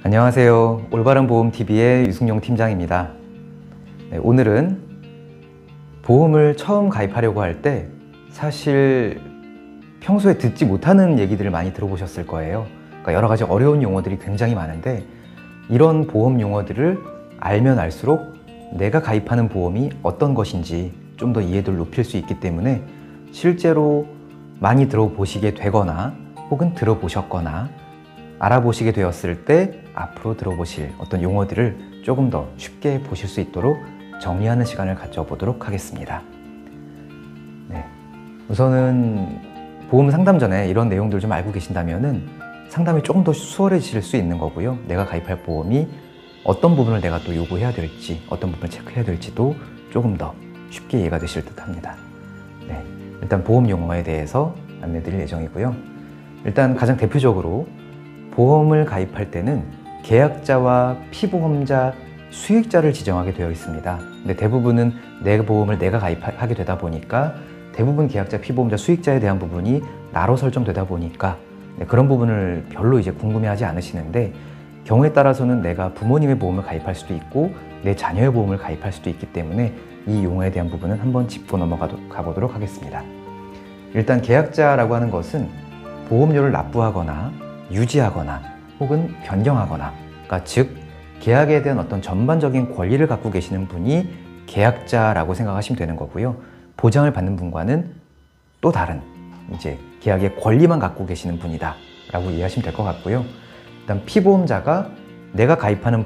안녕하세요. 올바른 보험TV의 유승용 팀장입니다. 네, 오늘은 보험을 처음 가입하려고 할 때 사실 평소에 듣지 못하는 얘기들을 많이 들어보셨을 거예요. 그러니까 여러 가지 어려운 용어들이 굉장히 많은데 이런 보험 용어들을 알면 알수록 내가 가입하는 보험이 어떤 것인지 좀 더 이해도를 높일 수 있기 때문에 실제로 많이 들어보시게 되거나 혹은 들어보셨거나 알아보시게 되었을 때 앞으로 들어보실 어떤 용어들을 조금 더 쉽게 보실 수 있도록 정리하는 시간을 가져보도록 하겠습니다. 네. 우선은 보험 상담 전에 이런 내용들 좀 알고 계신다면은 상담이 조금 더 수월해질 수 있는 거고요. 내가 가입할 보험이 어떤 부분을 내가 또 요구해야 될지, 어떤 부분을 체크해야 될지도 조금 더 쉽게 이해가 되실 듯 합니다. 네. 일단 보험 용어에 대해서 안내드릴 예정이고요. 일단 가장 대표적으로 보험을 가입할 때는 계약자와 피보험자, 수익자를 지정하게 되어 있습니다. 근데 대부분은 내 보험을 내가 가입하게 되다 보니까 대부분 계약자, 피보험자, 수익자에 대한 부분이 나로 설정되다 보니까 그런 부분을 별로 이제 궁금해하지 않으시는데 경우에 따라서는 내가 부모님의 보험을 가입할 수도 있고 내 자녀의 보험을 가입할 수도 있기 때문에 이 용어에 대한 부분은 한번 짚고 넘어가 보도록 하겠습니다. 일단 계약자라고 하는 것은 보험료를 납부하거나 유지하거나 혹은 변경하거나, 그러니까 즉 계약에 대한 어떤 전반적인 권리를 갖고 계시는 분이 계약자라고 생각하시면 되는 거고요. 보장을 받는 분과는 또 다른 이제 계약의 권리만 갖고 계시는 분이다 라고 이해하시면 될 것 같고요. 일단 피보험자가 내가 가입하는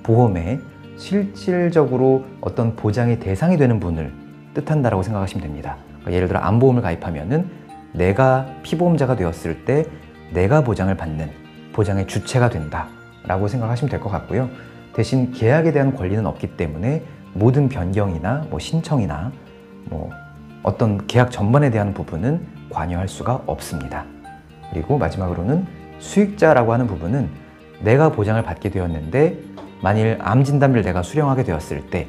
보험에 실질적으로 어떤 보장의 대상이 되는 분을 뜻한다라고 생각하시면 됩니다. 그러니까 예를 들어 암보험을 가입하면은 내가 피보험자가 되었을 때 내가 보장을 받는 보장의 주체가 된다 라고 생각하시면 될 것 같고요. 대신 계약에 대한 권리는 없기 때문에 모든 변경이나 신청이나 어떤 계약 전반에 대한 부분은 관여할 수가 없습니다. 그리고 마지막으로는 수익자라고 하는 부분은 내가 보장을 받게 되었는데 만일 암 진단비를 내가 수령하게 되었을 때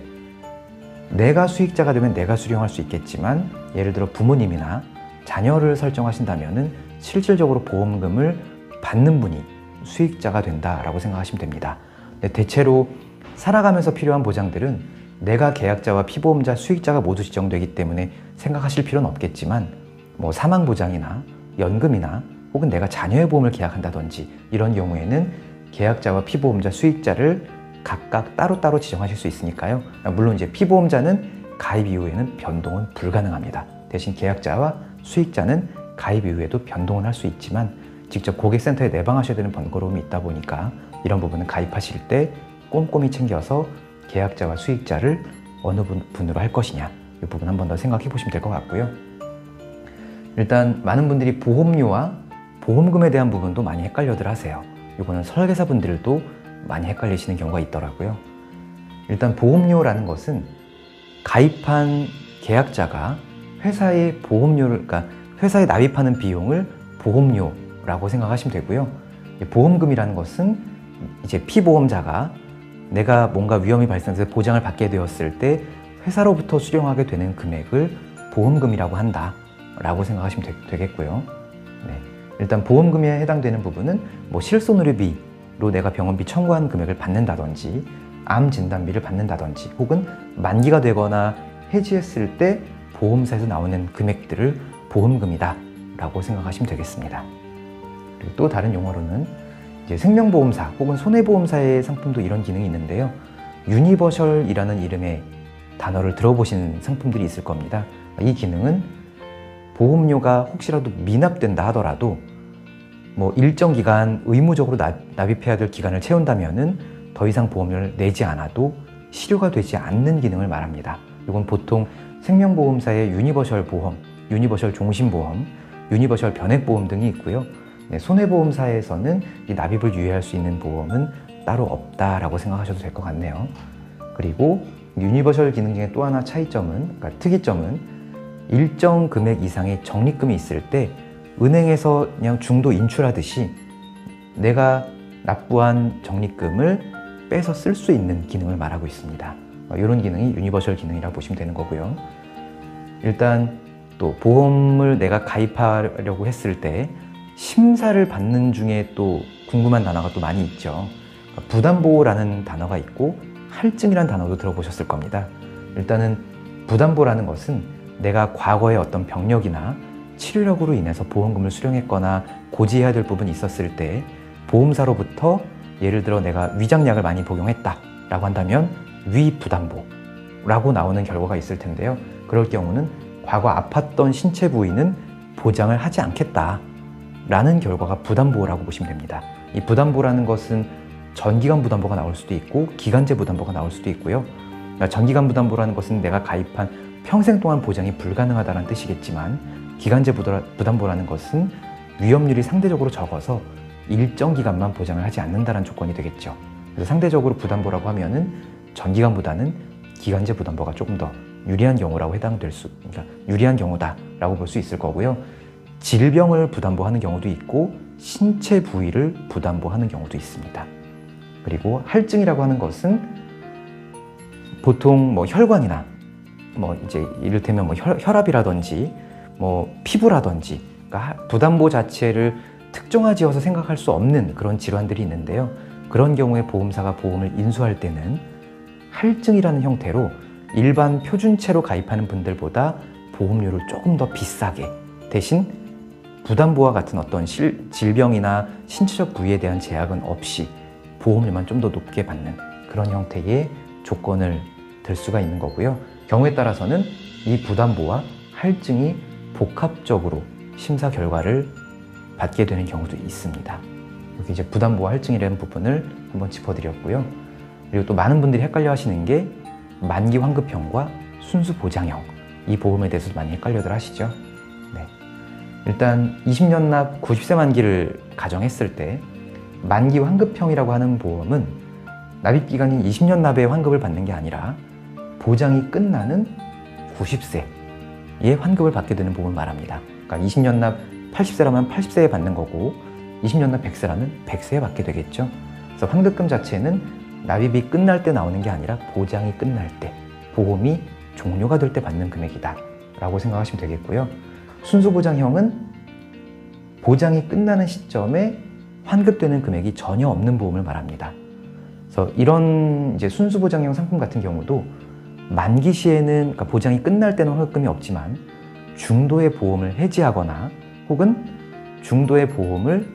내가 수익자가 되면 내가 수령할 수 있겠지만 예를 들어 부모님이나 자녀를 설정하신다면은 실질적으로 보험금을 받는 분이 수익자가 된다라고 생각하시면 됩니다. 대체로 살아가면서 필요한 보장들은 내가 계약자와 피보험자, 수익자가 모두 지정되기 때문에 생각하실 필요는 없겠지만 사망보장이나 연금이나 혹은 내가 자녀의 보험을 계약한다든지 이런 경우에는 계약자와 피보험자, 수익자를 각각 따로따로 지정하실 수 있으니까요. 물론 이제 피보험자는 가입 이후에는 변동은 불가능합니다. 대신 계약자와 수익자는 가입 이후에도 변동을 할 수 있지만 직접 고객센터에 내방하셔야 되는 번거로움이 있다 보니까 이런 부분은 가입하실 때 꼼꼼히 챙겨서 계약자와 수익자를 어느 분으로 할 것이냐 이 부분 한 번 더 생각해 보시면 될 것 같고요. 일단 많은 분들이 보험료와 보험금에 대한 부분도 많이 헷갈려들 하세요. 이거는 설계사분들도 많이 헷갈리시는 경우가 있더라고요. 일단 보험료라는 것은 가입한 계약자가 회사의 보험료를, 그러니까 회사에 납입하는 비용을 보험료라고 생각하시면 되고요. 보험금이라는 것은 이제 피보험자가 내가 뭔가 위험이 발생해서 보장을 받게 되었을 때 회사로부터 수령하게 되는 금액을 보험금이라고 한다라고 생각하시면 되겠고요. 네. 일단 보험금에 해당되는 부분은 실손의료비로 내가 병원비 청구한 금액을 받는다든지 암 진단비를 받는다든지 혹은 만기가 되거나 해지했을 때 보험사에서 나오는 금액들을 보험금이다 라고 생각하시면 되겠습니다. 그리고 또 다른 용어로는 이제 생명보험사 혹은 손해보험사의 상품도 이런 기능이 있는데요. 유니버셜이라는 이름의 단어를 들어보신 상품들이 있을 겁니다. 이 기능은 보험료가 혹시라도 미납된다 하더라도 일정 기간 의무적으로 납입해야 될 기간을 채운다면은 더 이상 보험료를 내지 않아도 실효가 되지 않는 기능을 말합니다. 이건 보통 생명보험사의 유니버셜 보험, 유니버셜 종신보험, 유니버셜 변액보험 등이 있고요. 손해보험사에서는 이 납입을 유예할 수 있는 보험은 따로 없다라고 생각하셔도 될 것 같네요. 그리고 유니버셜 기능 중에 또 하나 차이점은, 그러니까 특이점은 일정 금액 이상의 적립금이 있을 때 은행에서 그냥 중도 인출하듯이 내가 납부한 적립금을 빼서 쓸 수 있는 기능을 말하고 있습니다. 이런 기능이 유니버셜 기능이라고 보시면 되는 거고요. 일단 또 보험을 내가 가입하려고 했을 때 심사를 받는 중에 또 궁금한 단어가 또 많이 있죠. 그러니까 부담보라는 단어가 있고 할증이라는 단어도 들어보셨을 겁니다. 일단은 부담보라는 것은 내가 과거에 어떤 병력이나 치료력으로 인해서 보험금을 수령했거나 고지해야 될 부분이 있었을 때 보험사로부터 예를 들어 내가 위장약을 많이 복용했다 라고 한다면 위부담보라고 나오는 결과가 있을 텐데요. 그럴 경우는 과거 아팠던 신체 부위는 보장을 하지 않겠다 라는 결과가 부담보라고 보시면 됩니다. 이 부담보라는 것은 전기간 부담보가 나올 수도 있고 기간제 부담보가 나올 수도 있고요. 전기간 부담보라는 것은 내가 가입한 평생 동안 보장이 불가능하다는 뜻이겠지만 기간제 부담보라는 것은 위험률이 상대적으로 적어서 일정 기간만 보장을 하지 않는다는 조건이 되겠죠. 그래서 상대적으로 부담보라고 하면은 전기간보다는 기간제 부담보가 조금 더 유리한 경우라고 그러니까 유리한 경우다라고 볼 수 있을 거고요. 질병을 부담보하는 경우도 있고 신체 부위를 부담보하는 경우도 있습니다. 그리고 할증이라고 하는 것은 보통 뭐 혈관이나 뭐 이제 이를테면 뭐 혈압이라든지 뭐 피부라든지 그러니까 부담보 자체를 특정화지어서 생각할 수 없는 그런 질환들이 있는데요. 그런 경우에 보험사가 보험을 인수할 때는 할증이라는 형태로 일반 표준체로 가입하는 분들보다 보험료를 조금 더 비싸게 대신 부담보와 같은 어떤 질병이나 신체적 부위에 대한 제약은 없이 보험료만 좀 더 높게 받는 그런 형태의 조건을 들 수가 있는 거고요. 경우에 따라서는 이 부담보와 할증이 복합적으로 심사 결과를 받게 되는 경우도 있습니다. 여기 이제 부담보와 할증이라는 부분을 한번 짚어드렸고요. 그리고 또 많은 분들이 헷갈려 하시는 게 만기 환급형과 순수 보장형 이 보험에 대해서도 많이 헷갈려들 하시죠. 네. 일단 20년 납 90세 만기를 가정했을 때 만기 환급형이라고 하는 보험은 납입기간인 20년 납의 환급을 받는 게 아니라 보장이 끝나는 90세에 환급을 받게 되는 보험을 말합니다. 그러니까 20년 납 80세라면 80세에 받는 거고 20년 납 100세라면 100세에 받게 되겠죠. 그래서 환급금 자체는 납입이 끝날 때 나오는 게 아니라 보장이 끝날 때, 보험이 종료가 될 때 받는 금액이다 라고 생각하시면 되겠고요. 순수보장형은 보장이 끝나는 시점에 환급되는 금액이 전혀 없는 보험을 말합니다. 그래서 이런 이제 순수보장형 상품 같은 경우도 만기 시에는 그러니까 보장이 끝날 때는 환급금이 없지만 중도의 보험을 해지하거나 혹은 중도의 보험을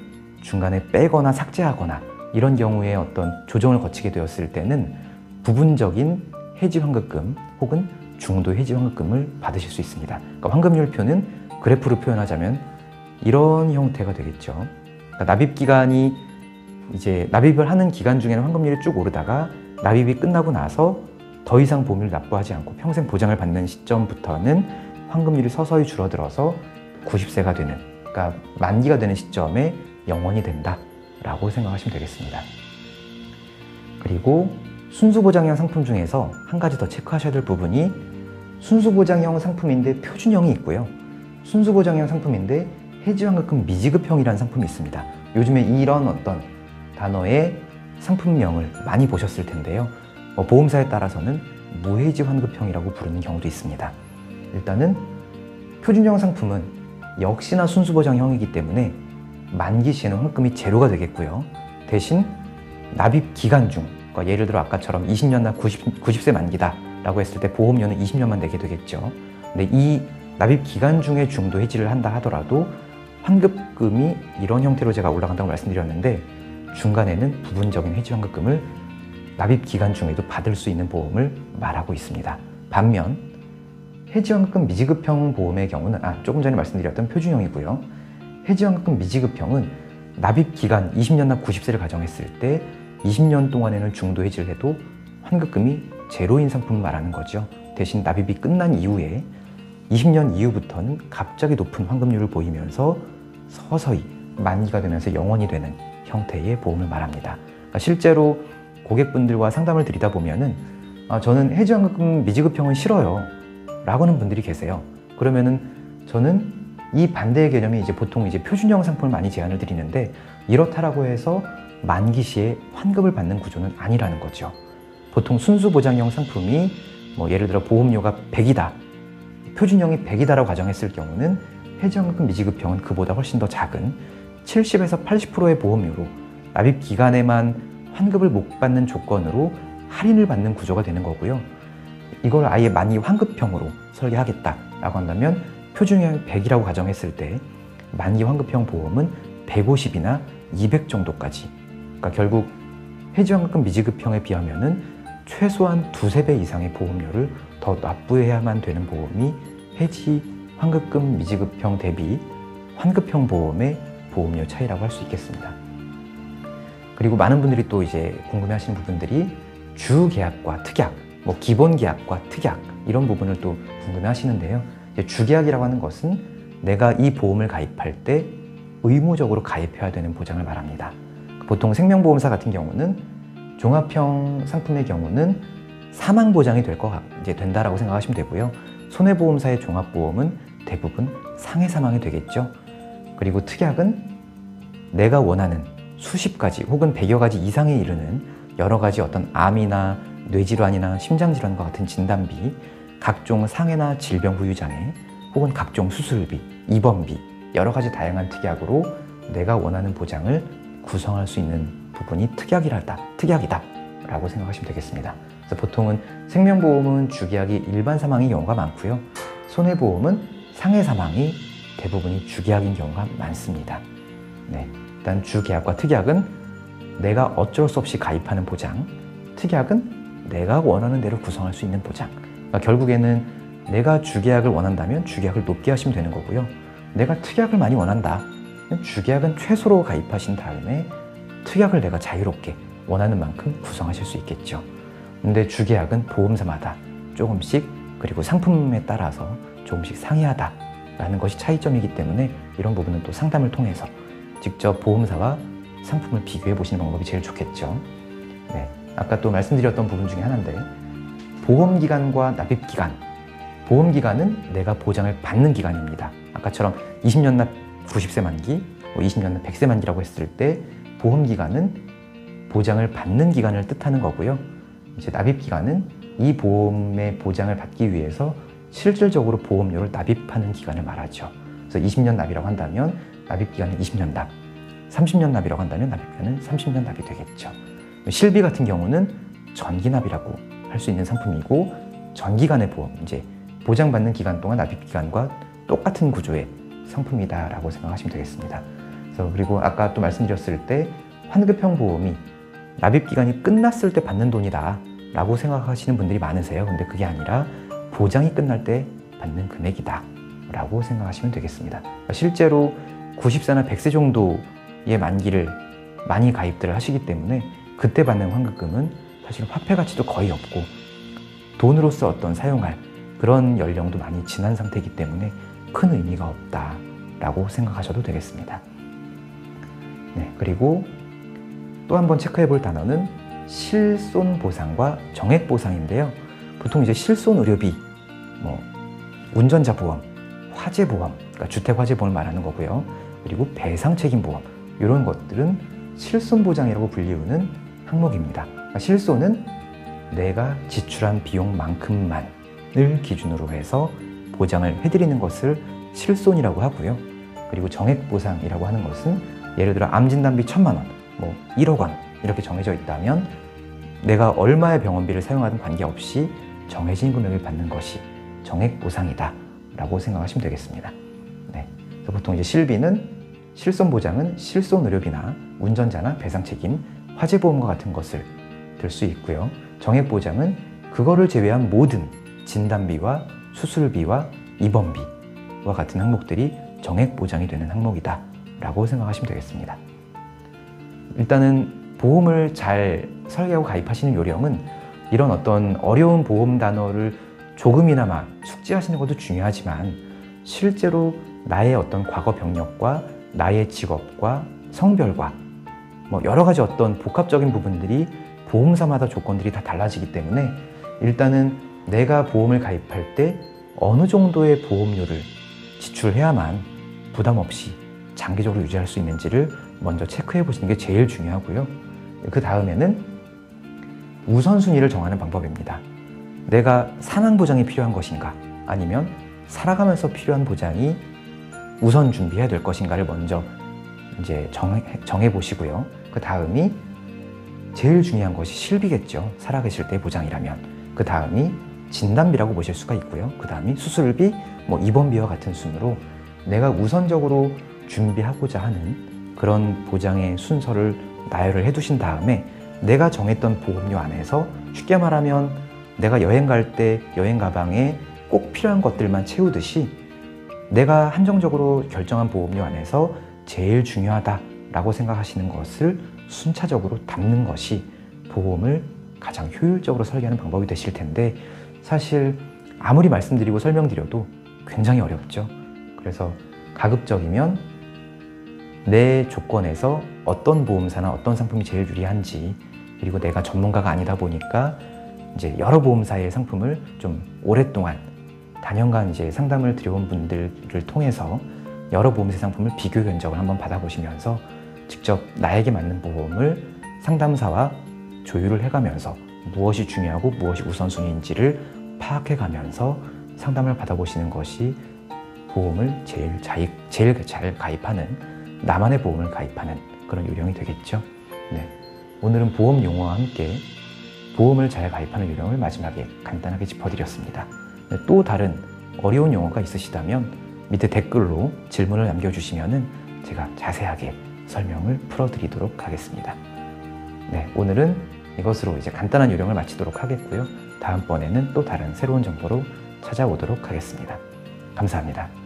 중간에 빼거나 삭제하거나 이런 경우에 어떤 조정을 거치게 되었을 때는 부분적인 해지 환급금 혹은 중도 해지 환급금을 받으실 수 있습니다. 그러니까 환급률표는 그래프로 표현하자면 이런 형태가 되겠죠. 그러니까 납입기간이 이제 납입을 하는 기간 중에는 환급률이 쭉 오르다가 납입이 끝나고 나서 더 이상 보험료를 납부하지 않고 평생 보장을 받는 시점부터는 환급률이 서서히 줄어들어서 90세가 되는, 그러니까 만기가 되는 시점에 영원히 된다라고 생각하시면 되겠습니다. 그리고 순수보장형 상품 중에서 한 가지 더 체크하셔야 될 부분이 순수보장형 상품인데 표준형이 있고요. 순수보장형 상품인데 해지환급금 미지급형이라는 상품이 있습니다. 요즘에 이런 어떤 단어의 상품명을 많이 보셨을 텐데요. 보험사에 따라서는 무해지환급형이라고 부르는 경우도 있습니다. 일단은 표준형 상품은 역시나 순수보장형이기 때문에 만기 시에는 환급금이 제로가 되겠고요. 대신 납입 기간 중, 그러니까 예를 들어 아까처럼 20년 납 90세 만기다 라고 했을 때 보험료는 20년만 내게 되겠죠. 근데 이 납입 기간 중에 중도 해지를 한다 하더라도 환급금이 이런 형태로 제가 올라간다고 말씀드렸는데 중간에는 부분적인 해지 환급금을 납입 기간 중에도 받을 수 있는 보험을 말하고 있습니다. 반면 해지환급금 미지급형 보험의 경우는 조금 전에 말씀드렸던 표준형이고요. 해지환급금 미지급형은 납입 기간 20년 납 90세를 가정했을 때 20년 동안에는 중도 해지를 해도 환급금이 제로인 상품을 말하는 거죠. 대신 납입이 끝난 이후에 20년 이후부터는 갑자기 높은 환급률을 보이면서 서서히 만기가 되면서 영원히 되는 형태의 보험을 말합니다. 그러니까 실제로 고객분들과 상담을 드리다 보면은 저는 해지환급금 미지급형은 싫어요 라고 하는 분들이 계세요. 그러면은 저는 이 반대의 개념이 이제 보통 이제 표준형 상품을 많이 제안을 드리는데 이렇다라고 해서 만기 시에 환급을 받는 구조는 아니라는 거죠. 보통 순수보장형 상품이 뭐 예를 들어 보험료가 100이다, 표준형이 100이다라고 가정했을 경우는 해지환급금 미지급형은 그보다 훨씬 더 작은 70에서 80%의 보험료로 납입 기간에만 환급을 못 받는 조건으로 할인을 받는 구조가 되는 거고요. 이걸 아예 만기 환급형으로 설계하겠다라고 한다면 표준형이 100이라고 가정했을 때 만기 환급형 보험은 150이나 200 정도까지, 그러니까 결국 해지환급금 미지급형에 비하면은 최소한 2~3배 이상의 보험료를 더 납부해야만 되는 보험이 해지환급금 미지급형 대비 환급형 보험의 보험료 차이라고 할 수 있겠습니다. 그리고 많은 분들이 또 이제 궁금해하시는 부분들이 주계약과 특약, 뭐 기본계약과 특약 이런 부분을 또 궁금해하시는데요. 주계약이라고 하는 것은 내가 이 보험을 가입할 때 의무적으로 가입해야 되는 보장을 말합니다. 보통 생명보험사 같은 경우는 종합형 상품의 경우는 사망보장이 된다라고 생각하시면 되고요. 손해보험사의 종합보험은 대부분 상해사망이 되겠죠. 그리고 특약은 내가 원하는 수십 가지 혹은 100여 가지 이상에 이르는 여러 가지 어떤 암이나 뇌질환이나 심장질환과 같은 진단비, 각종 상해나 질병 후유장애, 혹은 각종 수술비, 입원비, 여러 가지 다양한 특약으로 내가 원하는 보장을 구성할 수 있는 부분이 특약이다 라고 생각하시면 되겠습니다. 그래서 보통은 생명보험은 주계약이 일반 사망의 경우가 많고요. 손해보험은 상해 사망이 대부분이 주계약인 경우가 많습니다. 네, 일단 주계약과 특약은 내가 어쩔 수 없이 가입하는 보장, 특약은 내가 원하는 대로 구성할 수 있는 보장. 그러니까 결국에는 내가 주계약을 원한다면 주계약을 높게 하시면 되는 거고요. 내가 특약을 많이 원한다. 주계약은 최소로 가입하신 다음에 특약을 내가 자유롭게 원하는 만큼 구성하실 수 있겠죠. 근데 주계약은 보험사마다 조금씩, 그리고 상품에 따라서 조금씩 상이하다라는 것이 차이점이기 때문에 이런 부분은 또 상담을 통해서 직접 보험사와 상품을 비교해 보시는 방법이 제일 좋겠죠. 네, 아까 또 말씀드렸던 부분 중에 하나인데, 보험기간과 납입기간. 보험기간은 내가 보장을 받는 기간입니다. 아까처럼 20년 납 90세 만기, 20년 납 100세 만기라고 했을 때 보험기간은 보장을 받는 기간을 뜻하는 거고요. 이제 납입기간은 이 보험의 보장을 받기 위해서 실질적으로 보험료를 납입하는 기간을 말하죠. 그래서 20년 납이라고 한다면 납입기간은 20년 납, 30년 납이라고 한다면 납입기간은 30년 납이 되겠죠. 실비 같은 경우는 전기납이라고 할 수 있는 상품이고, 전기간의 보험, 이제 보장받는 기간 동안 납입기간과 똑같은 구조의 상품이다라고 생각하시면 되겠습니다. 그래서 그리고 아까 또 말씀드렸을 때 환급형 보험이 납입기간이 끝났을 때 받는 돈이다 라고 생각하시는 분들이 많으세요. 근데 그게 아니라 보장이 끝날 때 받는 금액이다 라고 생각하시면 되겠습니다. 실제로 90세나 100세 정도의 만기를 많이 가입들을 하시기 때문에 그때 받는 환급금은 사실 화폐 가치도 거의 없고 돈으로서 어떤 사용할 그런 연령도 많이 지난 상태이기 때문에 큰 의미가 없다라고 생각하셔도 되겠습니다. 네, 그리고 또 한 번 체크해 볼 단어는 실손보상과 정액보상인데요. 보통 이제 실손의료비, 운전자 보험, 화재보험, 그러니까 주택화재보험을 말하는 거고요. 그리고 배상책임보험, 이런 것들은 실손보장이라고 불리우는 항목입니다. 그러니까 실손은 내가 지출한 비용만큼만을 기준으로 해서 보장을 해드리는 것을 실손이라고 하고요. 그리고 정액보상이라고 하는 것은 예를 들어 암진단비 1,000만 원, 1억 원 이렇게 정해져 있다면 내가 얼마의 병원비를 사용하든 관계없이 정해진 금액을 받는 것이 정액보상이다 라고 생각하시면 되겠습니다. 네. 그래서 보통 이제 실비는, 실손보장은 실손의료비나 운전자나 배상책임, 화재보험과 같은 것을 들 수 있고요. 정액보장은 그거를 제외한 모든 진단비와 수술비와 입원비와 같은 항목들이 정액보장이 되는 항목이다 라고 생각하시면 되겠습니다. 일단은 보험을 잘 설계하고 가입하시는 요령은 이런 어떤 어려운 보험 단어를 조금이나마 숙지하시는 것도 중요하지만 실제로 나의 어떤 과거 병력과 나의 직업과 성별과 여러 가지 어떤 복합적인 부분들이 보험사마다 조건들이 다 달라지기 때문에 일단은 내가 보험을 가입할 때 어느 정도의 보험료를 지출해야만 부담 없이 장기적으로 유지할 수 있는지를 먼저 체크해 보시는 게 제일 중요하고요. 그 다음에는 우선순위를 정하는 방법입니다. 내가 사망보장이 필요한 것인가, 아니면 살아가면서 필요한 보장이 우선 준비해야 될 것인가를 먼저 이제 정해 보시고요. 그 다음이 제일 중요한 것이 실비겠죠. 살아계실 때의 보장이라면. 그 다음이 진단비라고 보실 수가 있고요. 그 다음이 수술비, 입원비와 같은 순으로 내가 우선적으로 준비하고자 하는 그런 보장의 순서를 나열을 해두신 다음에 내가 정했던 보험료 안에서 쉽게 말하면 내가 여행 갈 때 여행 가방에 꼭 필요한 것들만 채우듯이 내가 한정적으로 결정한 보험료 안에서 제일 중요하다라고 생각하시는 것을 순차적으로 담는 것이 보험을 가장 효율적으로 설계하는 방법이 되실 텐데 사실 아무리 말씀드리고 설명드려도 굉장히 어렵죠. 그래서 가급적이면 내 조건에서 어떤 보험사나 어떤 상품이 제일 유리한지 그리고 내가 전문가가 아니다 보니까 이제 여러 보험사의 상품을 좀 오랫동안 단연간 이제 상담을 드려온 분들을 통해서 여러 보험사 상품을 비교 견적을 한번 받아보시면서 직접 나에게 맞는 보험을 상담사와 조율을 해가면서 무엇이 중요하고 무엇이 우선순위인지를 파악해가면서 상담을 받아보시는 것이 보험을 제일 잘 가입하는, 나만의 보험을 가입하는 그런 요령이 되겠죠. 네. 오늘은 보험 용어와 함께 보험을 잘 가입하는 요령을 마지막에 간단하게 짚어드렸습니다. 또 다른 어려운 용어가 있으시다면 밑에 댓글로 질문을 남겨주시면 제가 자세하게 설명을 풀어드리도록 하겠습니다. 네, 오늘은 이것으로 이제 간단한 요령을 마치도록 하겠고요. 다음번에는 또 다른 새로운 정보로 찾아오도록 하겠습니다. 감사합니다.